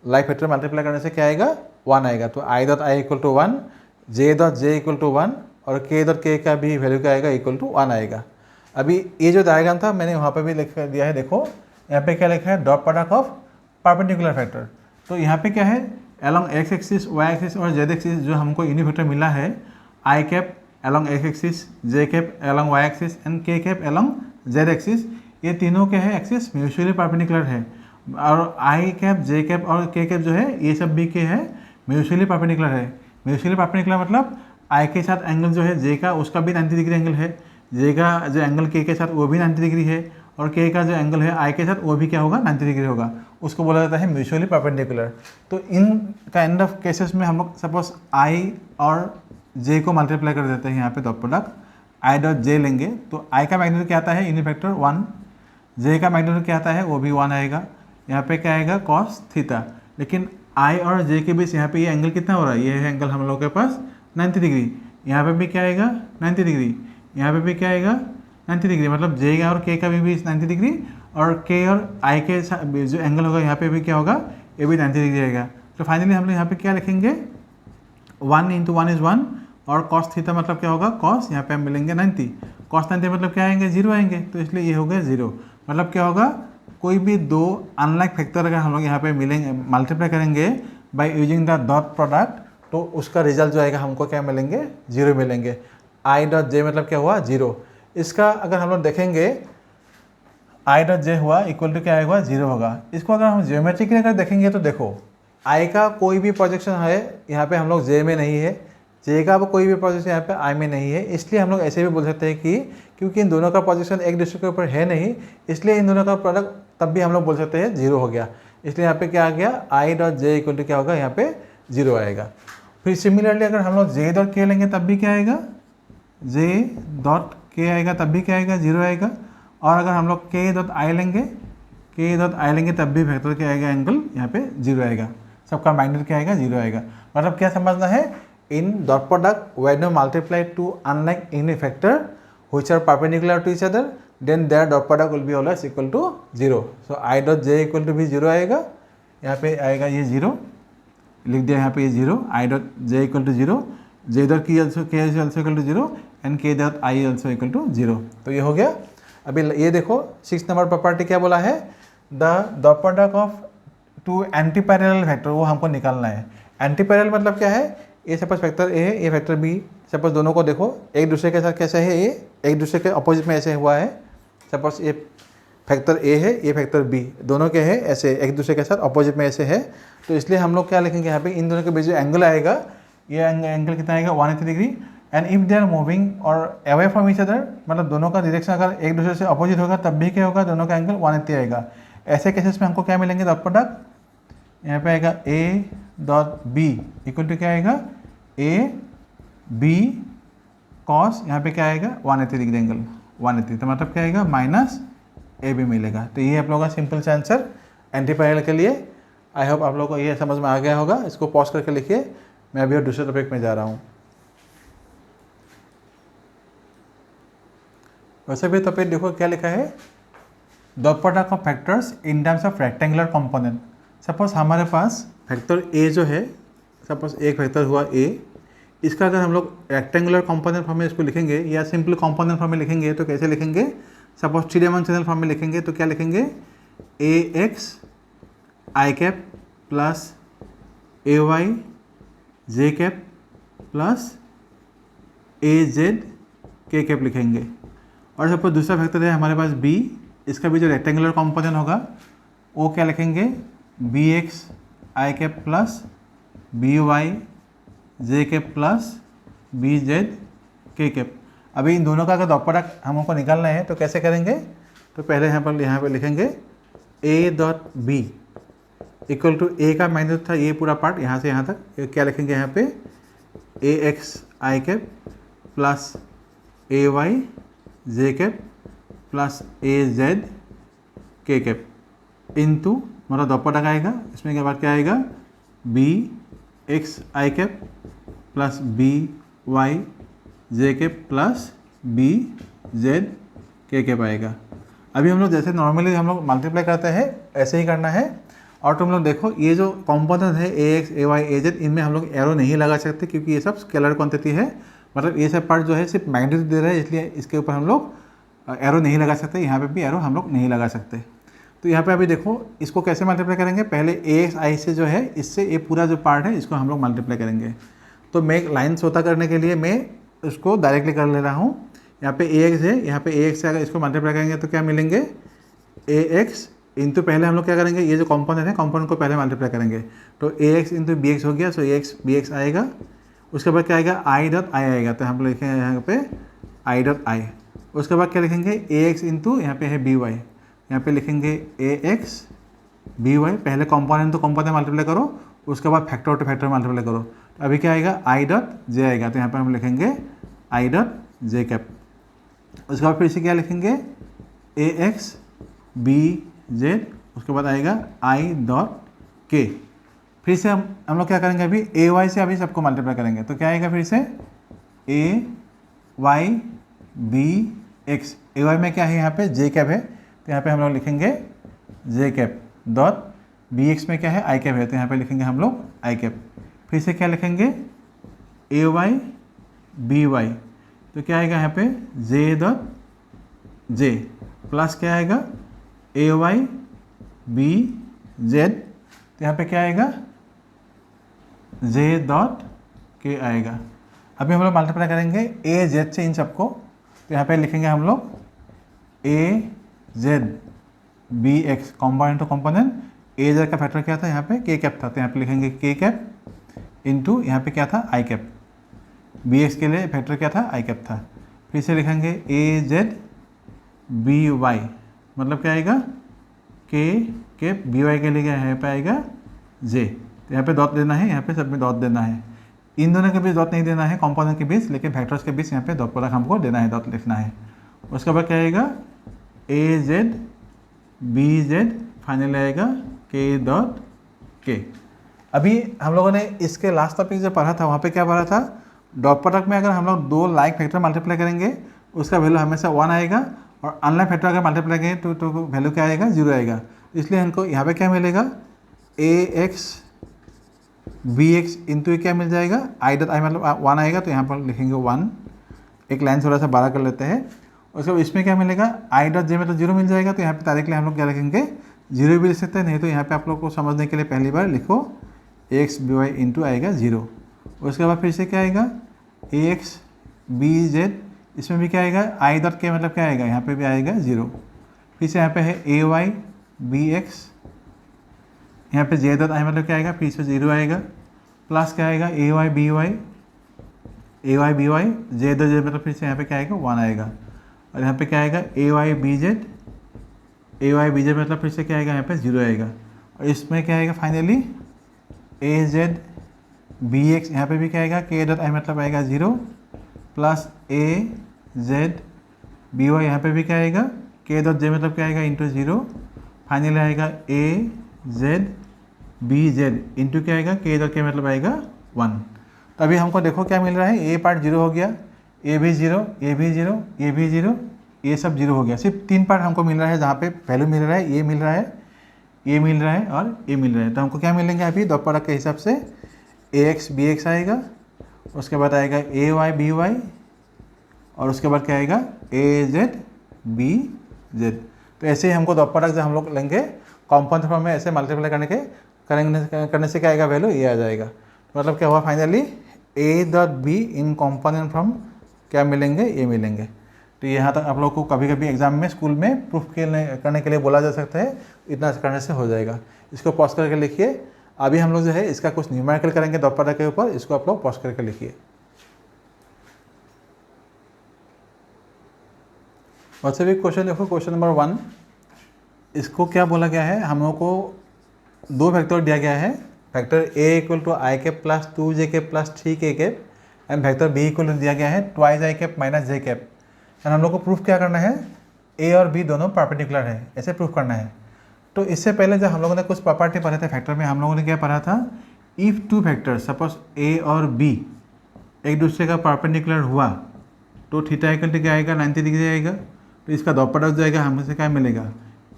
लाइक फैक्टर मल्टीप्लाई करने से क्या आएगा 1 आएगा। तो I dot I equal to 1, J dot J equal to 1 और के डॉट के का भी वैल्यू क्या आएगा, इक्वल टू 1 आएगा। अभी ये जो डायग्राम था मैंने वहाँ पे भी लिख दिया है, देखो यहाँ पे क्या लिखा है, dot product of perpendicular vector. तो यहाँ पे क्या है, along X axis Y axis और जेड एक्सिस जो हमको यूनिट वेक्टर मिला है, I cap along X axis, J cap along Y axis and K cap along Z axis, ये तीनों के हैं एक्सिस म्यूचुअली परपेंडिकुलर है। और आई कैप जे कैप और के कैप जो है ये सब भी के है म्यूचुअली परपेंडिकुलर है। म्यूचुअली परपेंडिकुलर मतलब आई के साथ एंगल जो है जे का उसका भी 90 डिग्री एंगल है, जे का जो एंगल के साथ वो भी 90 डिग्री है, और के का जो एंगल है आई के साथ वो भी क्या होगा 90 डिग्री होगा, उसको बोला जाता है म्यूचुअली परपेंडिकुलर। तो इन काइंड ऑफ केसेस में हम लोग सपोज आई और जे को मल्टीप्लाई कर देते हैं, यहाँ पे डॉट प्रोडक्ट आई डॉट जे लेंगे तो आई का मैग्नीट्यूड क्या आता है यूनिट वेक्टर 1, जे का मैग्नीट्यूड क्या आता है वो भी 1 आएगा, यहाँ पे क्या आएगा कॉस थीटा। लेकिन आई और जे के बीच यहाँ पे ये एंगल कितना हो रहा है, ये है एंगल हम लोग के पास 90 डिग्री, यहाँ पे भी क्या आएगा 90 डिग्री, यहाँ पे भी क्या आएगा 90 डिग्री, मतलब जे और के का भी 90 डिग्री और के और आई के जो एंगल होगा यहाँ पे भी क्या होगा, ये भी 90 डिग्री आएगा। तो फाइनली हम लोग यहाँ पे क्या लिखेंगे 1 इंटू 1 इज़ 1 और कॉस थीटा मतलब क्या होगा कॉस, यहाँ पे हम मिलेंगे 90, कॉस 90 मतलब क्या आएंगे 0 आएंगे, तो इसलिए ये हो गया 0। मतलब क्या होगा, कोई भी दो अनलाइक फैक्टर अगर हम लोग यहाँ पे मिलेंगे मल्टीप्लाई करेंगे by using the dot product तो उसका रिजल्ट जो आएगा हमको क्या मिलेंगे 0 मिलेंगे। आई डॉट जे मतलब क्या हुआ 0। इसका अगर हम लोग देखेंगे आई डॉट जे हुआ इक्वल टू क्या आएगा 0 होगा। इसको अगर हम ज्योमेट्रिकली अगर देखेंगे तो देखो आई का कोई भी प्रोजेक्शन है यहाँ पे हम लोग जे में नहीं है, जे का कोई भी प्रोजेक्शन यहाँ पे आई में नहीं है, इसलिए हम लोग ऐसे भी बोल सकते हैं कि क्योंकि इन दोनों का प्रोजेक्शन एक दूसरे के ऊपर है नहीं, इसलिए इन दोनों का प्रोडक्ट तब भी हम लोग बोल सकते हैं 0 हो गया। इसलिए यहाँ पे क्या आ गया I dot J equal to क्या होगा, यहाँ पे 0 आएगा। फिर सिमिलरली अगर हम लोग जे डॉट के लेंगे तब भी क्या आएगा, जे डॉट के आएगा तब भी क्या आएगा 0 आएगा। और अगर हम लोग के डॉट आई लेंगे, के डॉट आई लेंगे तब भी वेक्टर क्या आएगा एंगल यहाँ पे 0 आएगा, सबका मैग्नीट्यूड क्या आएगा 0 आएगा। मतलब क्या समझना है, in dot product when you multiply two unlike unit vector which are perpendicular to each other then their dot product will be always equal to 0। So I dot J equal to भी 0 आएगा, यहाँ पे आएगा ये 0 लिख दिया, यहाँ पे ये 0, I dot J equal to 0, J dot K also K also equal to 0 and K dot I also equal to 0। तो ये हो गया। अभी ये देखो 6 नंबर प्रॉपर्टी क्या बोला है, the dot product of two anti parallel vector, वो हमको निकालना है। एंटी पैरेलल मतलब क्या है, ये सपोज फैक्टर ए है, ये फैक्टर बी, सपोज दोनों को देखो एक दूसरे के साथ कैसे है, ये एक दूसरे के अपोजिट में ऐसे हुआ है। सपोज ये फैक्टर ए है, ये फैक्टर बी, दोनों के है ऐसे एक दूसरे के साथ अपोजिट में ऐसे है। तो इसलिए हम लोग क्या लिखेंगे यहाँ पे, इन दोनों के बीच जो एंगल आएगा, ये एंगल कितना आएगा 180 degree. And if they are moving और अवे फ्रॉम ईच अदर, मतलब दोनों का डायरेक्शन अगर एक दूसरे से अपोजिट होगा तब भी क्या होगा, दोनों का एंगल 180 आएगा। ऐसे केसेस में हमको क्या मिलेंगे, डॉट प्रोडक्ट यहाँ पे आएगा A dot B equal to क्या आएगा, ए बी कॉस यहाँ पे क्या आएगा 180 डिग्री एंगल 180, तो मतलब क्या आएगा माइनस ए बी मिलेगा। तो ये आप लोगों का सिंपल से आंसर एंटी पैरेलल के लिए। आई होप आप लोगों को ये समझ में आ गया होगा। इसको पॉज करके लिखिए, मैं अभी और दूसरे टॉपिक में जा रहा हूँ। वैसे भी टॉपिक देखो क्या लिखा है, dot product of factors in terms of rectangular component. Suppose हमारे पास फैक्टर ए जो है, सपोज एक फैक्टर हुआ ए, इसका अगर हम लोग रेक्टेंगुलर कंपोनेंट फॉर्म में इसको लिखेंगे या सिंपल कंपोनेंट फॉर्म में लिखेंगे तो कैसे लिखेंगे, सपोज 3 डायमेंशनल फॉर्म में लिखेंगे तो क्या लिखेंगे, ए एक्स आई कैप प्लस ए वाई जे कैप प्लस ए जेड के कैप लिखेंगे। और सपोज दूसरा फैक्टर है हमारे पास बी, इसका भी जो रेक्टेंगुलर कंपोनेंट होगा वो क्या लिखेंगे, बी एक्स आई कैप प्लस बी वाई जे कैप प्लस बी जेड के कैप। अभी इन दोनों का अगर डॉट प्रोडक्ट हमको निकालना है तो कैसे करेंगे, तो पहले यहाँ पर लिखेंगे A dot B equal to A का माइनस था ये पूरा पार्ट यहाँ से यहाँ तक, क्या लिखेंगे यहाँ पे ए एक्स आई कैप प्लस ए वाई जे कैप प्लस ए जेड के कैप इंटू मतलब डॉट प्रोडक्ट आएगा, इसमें के बाद क्या आएगा, बी एक्स आई कैप प्लस बी वाई जे कैप प्लस बी जेड के कैप आएगा। अभी हम लोग जैसे नॉर्मली हम लोग मल्टीप्लाई करते हैं ऐसे ही करना है। और तुम लोग देखो ये जो कॉम्पोनेंट है ए एक्स ए वाई ए जेड, इनमें हम लोग एरो नहीं लगा सकते क्योंकि ये सब स्केलर क्वांटिटी है, मतलब ये सब पार्ट जो है सिर्फ मैग्नीट्यूड दे रहा है, इसलिए इसके ऊपर हम लोग एरो नहीं लगा सकते। यहाँ पे भी एरो हम लोग नहीं लगा सकते। तो यहाँ पे अभी देखो इसको कैसे मल्टीप्लाई करेंगे, पहले ए एक्स आई से जो है इससे ये पूरा जो पार्ट है इसको हम लोग मल्टीप्लाई करेंगे। तो मैं लाइन छोटा करने के लिए मैं उसको डायरेक्टली कर ले रहा हूँ। यहाँ पे ए एक्स है, यहाँ पे ए एक्स से अगर इसको मल्टीप्लाई करेंगे तो क्या मिलेंगे, ए एक्स इंटू पहले हम लोग क्या करेंगे, ये जो कंपोनेंट है कंपोनेंट को पहले मल्टीप्लाई करेंगे। तो ए एक्स इंटू बी एक्स हो गया, सो ए एक्स बी एक्स आएगा। उसके बाद क्या आएगा, आई डॉट आई आएगा, तो हम लोग लिखेंगे यहाँ पे आई डॉट आई। उसके बाद क्या लिखेंगे, ए एक्स इंटू यहाँ पे है बी वाई, यहाँ पे लिखेंगे ए एक्स बी वाई। पहले कंपोनेंट तो कंपोनेंट मल्टीप्लाई करो, उसके बाद फैक्टर टू फैक्टर मल्टीप्लाई करो। तो अभी क्या आएगा, आई डॉट जे आएगा, तो यहाँ पे हम लिखेंगे आई डॉट जे कैप। उसके बाद फिर से क्या लिखेंगे, ए एक्स बी जेड, उसके बाद आएगा आई डॉट के। फिर से हम लोग क्या करेंगे, अभी ए वाई से अभी सबको मल्टीप्लाई करेंगे तो क्या आएगा, फिर से ए वाई बी एक्स। ए वाई में क्या है, यहाँ पे जे कैप है, तो यहाँ पे हम लोग लिखेंगे जे कैप डॉट बी एक्स में क्या है, आई कैप है, तो यहाँ पे लिखेंगे हम लोग आई कैप। फिर से क्या लिखेंगे, ए वाई बी वाई, तो क्या आएगा यहाँ पे जे डॉट जे प्लस क्या आएगा, ए वाई बी जेड, तो यहाँ पे क्या आएगा, जे डॉट के आएगा। अभी हम लोग मल्टीप्लाई करेंगे ए जेड से इन सबको, तो यहाँ पे लिखेंगे हम लोग A Z B X, component to component. A Z का फैक्टर क्या था, यहाँ पे के कैप था, तो यहाँ पे लिखेंगे के कैप इंटू यहाँ पे क्या था, आई कैप। बी एक्स के लिए फैक्टर क्या था, आई कैप था। फिर से लिखेंगे ए जेड बी वाई, मतलब क्या आएगा, के कैप बी वाई के लिए क्या यहाँ पे आएगा जे, तो यहाँ पे डॉट देना है, यहाँ पे सब में डॉट देना है। इन दोनों के बीच डॉट नहीं देना है कंपोनेंट के बीच, लेकिन फैक्टर्स के बीच यहाँ पे डॉट प्रोडक्ट हमको देना है, डॉट लिखना है। उसके बाद क्या आएगा, ए जेड बी जेड, फाइनल आएगा के डॉट के। अभी हम लोगों ने इसके लास्ट टॉपिक जो पढ़ा था वहाँ पे क्या पढ़ा था, डॉट प्रोडक्ट में अगर हम लोग दो लाइक फैक्टर मल्टीप्लाई करेंगे उसका वैल्यू हमेशा 1 आएगा, और अनलाइक फैक्टर अगर मल्टीप्लाई करेंगे तो वैल्यू क्या आएगा, 0 आएगा। इसलिए हमको यहाँ पे क्या मिलेगा, ए एक्स बी एक्स इंटू क्या मिल जाएगा, आई डॉट आई मतलब 1 आएगा, तो यहाँ पर लिखेंगे 1। एक लाइन थोड़ा सा बड़ा कर लेते हैं। उसके बाद इसमें क्या मिलेगा, आई डॉट जे में तो 0 मिल जाएगा, तो यहाँ पे डायरेक्टली हम लोग क्या लिखेंगे, जीरो भी लिख सकते हैं, नहीं तो यहाँ पे आप लोग को समझने के लिए पहली बार लिखो ax by इंटू आएगा 0। उसके बाद फिर से क्या आएगा ax bz, इसमें भी क्या आएगा आई डॉट के मतलब क्या आएगा यहाँ पे भी आएगा 0। फिर से यहाँ पे है ay bx, यहाँ पे j डॉट आई मतलब क्या आएगा फिर से 0 आएगा, प्लस क्या आएगा ay by j dot j मतलब फिर से यहाँ पे क्या आएगा 1 आएगा। और यहाँ पे क्या आएगा ay bz मतलब फिर से क्या आएगा यहाँ पे 0 आएगा। और इसमें क्या आएगा फाइनली az bx, यहाँ पे भी क्या आएगा k डॉट आई मतलब आएगा 0 प्लस az by, यहाँ पे भी क्या आएगा k डॉट j मतलब क्या आएगा इंटू 0, फाइनली आएगा az bz इंटू क्या आएगा k डॉट k मतलब आएगा 1। तो अभी हमको देखो क्या मिल रहा है, a पार्ट 0 हो गया, a भी 0, a भी 0, a भी 0, ये सब 0 हो गया। सिर्फ 3 पार्ट हमको मिल रहा है जहाँ पे वैल्यू मिल रहा है, ये मिल रहा है, ये मिल रहा है और ये मिल रहा है। तो हमको क्या मिलेंगे अभी डॉट प्रोडक्ट के हिसाब से ax bx आएगा, उसके बाद आएगा ay by और उसके बाद क्या आएगा az bz। तो ऐसे ही हमको डॉट प्रोडक्ट जब हम लोग लेंगे कॉम्पाउंड फॉर्म में ऐसे मल्टीप्लाई करने से क्या आएगा वैल्यू ये आ जाएगा। तो मतलब क्या हुआ finally a dot b in component form क्या मिलेंगे ये मिलेंगे। तो यहाँ तक आप लोग को कभी कभी एग्जाम में स्कूल में प्रूफ करने के लिए बोला जा सकता है, इतना करने से हो जाएगा। इसको पॉज करके लिखिए। अभी हम लोग जो है इसका कुछ न्यूमेरिकल करेंगे डॉट प्रोडक्ट के ऊपर, इसको आप लोग पॉज करके लिखिए। वैसे भी क्वेश्चन देखो, क्वेश्चन नंबर 1, इसको क्या बोला गया है, हम लोग को 2 फैक्टर दिया गया है, vector a equal to I cap plus 2j cap plus 3k cap and vector b equal to दिया गया है twice I cap minus j cap. And हम लोग को प्रूफ क्या करना है, a और b दोनों परपेंडिकुलर है, ऐसे प्रूफ करना है। तो इससे पहले जब हम लोगों ने कुछ प्रॉपर्टी पढ़े थे फैक्टर में, हम लोगों ने क्या पढ़ा था, इफ़ 2 फैक्टर सपोज a और b एक दूसरे का परपेंडिकुलर हुआ तो थीटा इक्वल टू क्या आएगा 90 डिग्री आएगा। तो इसका डॉट प्रोडक्ट जाएगा, हमसे क्या मिलेगा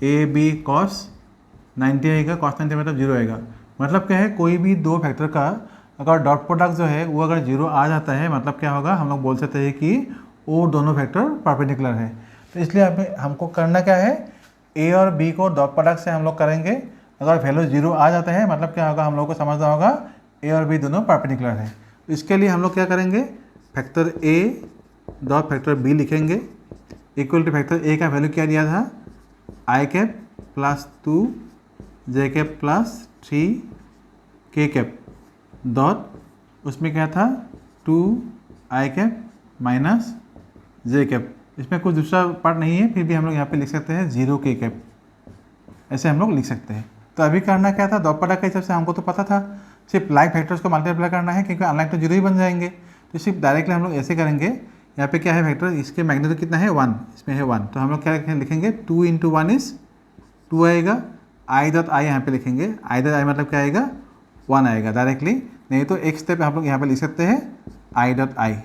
a b cos 90 आएगा, cos 90 मतलब 0 आएगा। मतलब क्या है, कोई भी 2 फैक्टर का अगर डॉट प्रोडक्ट जो है वो अगर 0 आ जाता है मतलब क्या होगा, हम लोग बोल सकते हैं कि वो दोनों फैक्टर परपेंडिकुलर है। तो इसलिए हमको करना क्या है, a और b को डॉट प्रोडक्ट से हम लोग करेंगे, अगर वैल्यू 0 आ जाता है मतलब क्या होगा, हम लोग को समझना होगा a और b दोनों परपेंडिकुलर है। तो इसके लिए हम लोग क्या करेंगे, vector a dot vector b लिखेंगे इक्वल टू फैक्टर a का वैल्यू क्या दिया था, I cap plus 2j cap plus 3k cap dot उसमें क्या था 2 I cap minus j cap. इसमें कुछ दूसरा पार्ट नहीं है, फिर भी हम लोग यहाँ पे लिख सकते हैं 0k कैप, ऐसे हम लोग लिख सकते हैं। तो अभी करना क्या था, डॉट प्रोडक्ट के हिसाब से हमको तो पता था सिर्फ लाइक फैक्टर्स को मल्टीप्लाई करना है, क्योंकि अनलाइक तो 0 ही बन जाएंगे। तो सिर्फ डायरेक्टली हम लोग ऐसे करेंगे, यहाँ पे क्या है फैक्टर, इसके मैग्नीट्यूड कितना है 1, इसमें है 1, तो हम लोग क्या लिखेंगे 2 × 1 इज 2 आएगा, आई डॉट आई यहाँ पे लिखेंगे, आई डॉट आई मतलब क्या आएगा 1 आएगा डायरेक्टली, नहीं तो एक स्टेप हम लोग यहाँ पे लिख सकते हैं आई डॉट आई।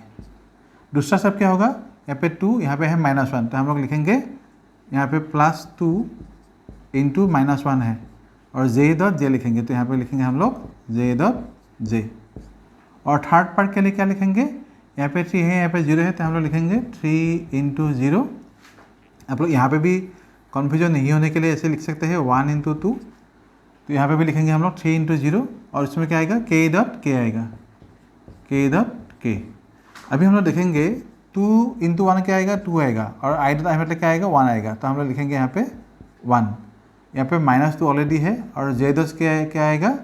दूसरा स्टेप क्या होगा, यहाँ पे 2, यहाँ पे है -1, तो हम लोग लिखेंगे यहाँ पे +2 × -1 है और j डॉट j लिखेंगे, तो यहाँ पे लिखेंगे हम लोग j डॉट j। और थर्ड पार्ट के लिए क्या लिखेंगे, यहाँ पे 3 है, यहाँ पे 0 है, तो हम लोग लिखेंगे 3 × 0। आप लोग यहाँ पे भी कन्फ्यूजन नहीं होने के लिए ऐसे लिख सकते हैं 1 × 2, तो यहाँ पे भी लिखेंगे हम लोग 3 × 0 और इसमें क्या आएगा k डॉट k आएगा, k डॉट k। अभी हम लोग देखेंगे 2 × 1 क्या आएगा 2 आएगा और आई डॉट आई मतलब क्या आएगा 1 आएगा, तो हम लोग लिखेंगे यहाँ पे 1, यहाँ पे -2 ऑलरेडी है और j डॉट क्या आएगा,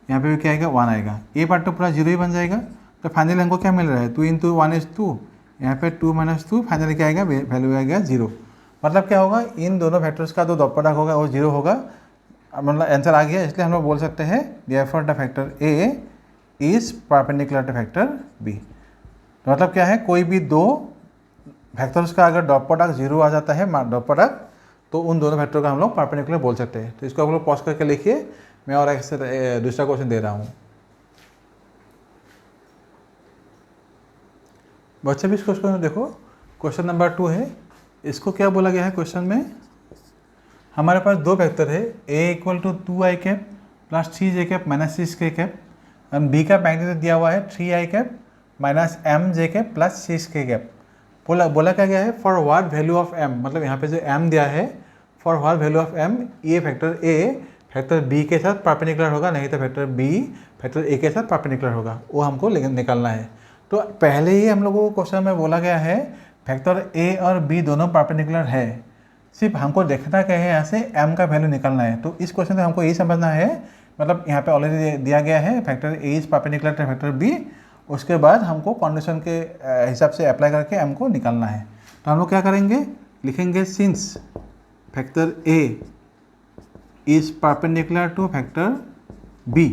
यहाँ पे भी क्या आएगा 1 आएगा, ये पार्ट तो पूरा 0 ही बन जाएगा। तो फाइनली हमको क्या मिल रहा है 2 × 1 इज 2, यहाँ पे 2 - 2, फाइनली क्या आएगा वैल्यू आएगा 0। मतलब क्या होगा, इन दोनों फैक्टर्स का जो डॉट प्रोडक्ट होगा वो 0 होगा, मतलब आंसर आ गया। इसलिए हम लोग बोल सकते हैं therefore the factor a is perpendicular to vector b। तो मतलब क्या है, कोई भी 2 फैक्टर्स का अगर डॉट प्रोडक्ट 0 आ जाता है डॉट प्रोडक्ट, तो उन दोनों फैक्टर का हम लोग परपेंडिकुलर बोल सकते हैं। तो इसको आप लोग पॉज करके लिखिए, मैं और एक दूसरा क्वेश्चन दे रहा हूँ। बच्चे भी इस क्वेश्चन में देखो, क्वेश्चन नंबर 2 है। इसको क्या बोला गया है क्वेश्चन में, हमारे पास 2 फैक्टर है, a equal to 2 I cap plus 3j cap minus 6k cap and b का मैग्नीट्यूड दिया हुआ है 3 I cap minus mj cap plus 6k cap. बोला क्या गया है, for what value of m, मतलब यहाँ पे जो m दिया है for what value of m ये फैक्टर a फैक्टर b के साथ परपेंडिकुलर होगा, नहीं तो फैक्टर b फैक्टर a के साथ परपेंडिकुलर होगा, वो हमको निकालना है। तो पहले ही हम लोगों को क्वेश्चन में बोला गया है फैक्टर a और b दोनों परपेंडिकुलर है, सिर्फ हमको देखना क्या है, यहाँ से m का वैल्यू निकालना है। तो इस क्वेश्चन में हमको यही समझना है, मतलब यहाँ पे ऑलरेडी दिया गया है vector a is perpendicular to vector b, उसके बाद हमको कंडीशन के हिसाब से अप्लाई करके m को निकालना है। तो हम लोग क्या करेंगे, लिखेंगे since vector a is perpendicular to vector b,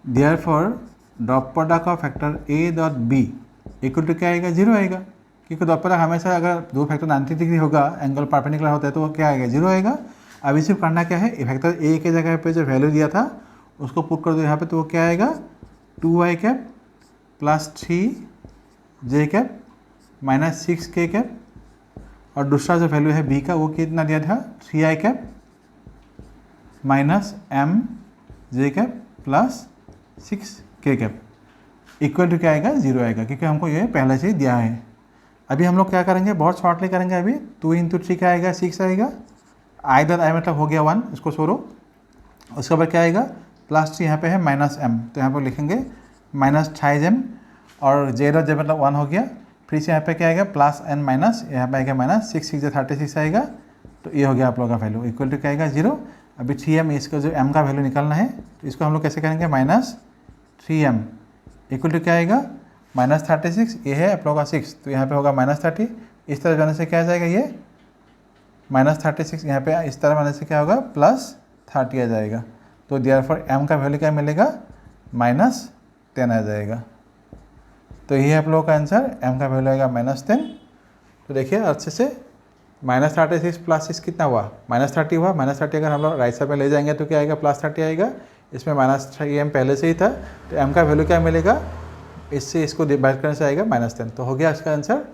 therefore dot product of vector a dot b equal to क्या आएगा, 0 आएगा, क्योंकि डॉट प्रोडक्ट हमेशा अगर दो फैक्टर 90 डिग्री होगा, एंगल परपेंडिकुलर होता है, तो वो क्या आएगा, 0 आएगा। अभी सिर्फ करना क्या है, फैक्टर a के जगह पे जो वैल्यू दिया था उसको पुट कर दो यहाँ पे, तो वो क्या आएगा 2y cap plus 3j cap minus 6k cap, और दूसरा जो वैल्यू है b का वो कितना दिया था 3i cap minus mj cap plus 6k cap equal to क्या आएगा, 0 आएगा, क्योंकि हमको ये पहले से ही दिया है। अभी हम लोग क्या करेंगे, बहुत शॉर्टली करेंगे। अभी 2 इंटू 3 क्या आएगा, 6 आएगा, आई डॉट आई मतलब हो गया 1, इसको छोड़ो। उसके बाद क्या आएगा, प्लस 3 यहाँ पे है माइनस m, तो यहाँ पर लिखेंगे माइनस 5m, और j डॉट j मतलब 1 हो गया। फिर से यहाँ पे क्या आएगा, प्लस n माइनस, यहाँ पे आएगा माइनस 6 6 36 आएगा, तो ये हो गया आप लोगों का वैल्यू इक्वल टू क्या आएगा 0। अभी 3m, इसका जो m का वैल्यू निकालना है, तो इसको हम लोग कैसे करेंगे, माइनस 3m इक्वल टू क्या आएगा माइनस 36, ये है आप लोगों का 6, तो यहाँ पे होगा माइनस 30, इस तरह जाने से क्या आ जाएगा, ये माइनस 36, यहाँ पे इस तरह आने से क्या होगा प्लस 30 आ जाएगा। तो देयरफॉर m का वैल्यू क्या मिलेगा, माइनस 10 आ जाएगा। तो ये आप लोगों का आंसर, m का वैल्यू आएगा माइनस 10। तो देखिए अच्छे से, माइनस 36 प्लस 6 कितना हुआ, माइनस 30 हुआ। माइनस 30 अगर हम लोग राइट साइड में ले जाएंगे तो क्या आएगा, प्लस 30 आएगा। इसमें माइनस 3m पहले से ही था, तो m का वैल्यू क्या मिलेगा, इससे इसको डिवाइड करने से आएगा माइनस 10। तो हो गया इसका आंसर।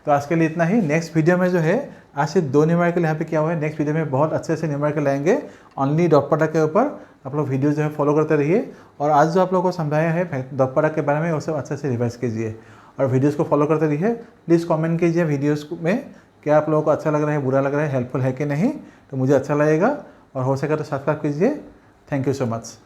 तो आज के लिए इतना ही। नेक्स्ट वीडियो में जो है, आज सिर्फ 2 न्यूमेरिकल यहाँ पे क्या हुआ है, नेक्स्ट वीडियो में बहुत अच्छे से न्यूमेरिकल लाएंगे ओनली डॉट प्रोडक्ट के ऊपर। आप लोग वीडियो जो है फॉलो करते रहिए, और आज जो आप लोगों को समझाया है डॉट प्रोडक्ट के बारे में, वो सब अच्छे से रिवाइज कीजिए और वीडियोज़ को फॉलो करते रहिए। प्लीज़ कॉमेंट कीजिए वीडियोज़ में, क्या आप लोगों को अच्छा लग रहा है, बुरा लग रहा है, हेल्पफुल है कि नहीं, तो मुझे अच्छा लगेगा। और हो सके तो सब्सक्राइब कीजिए। Thank you so much.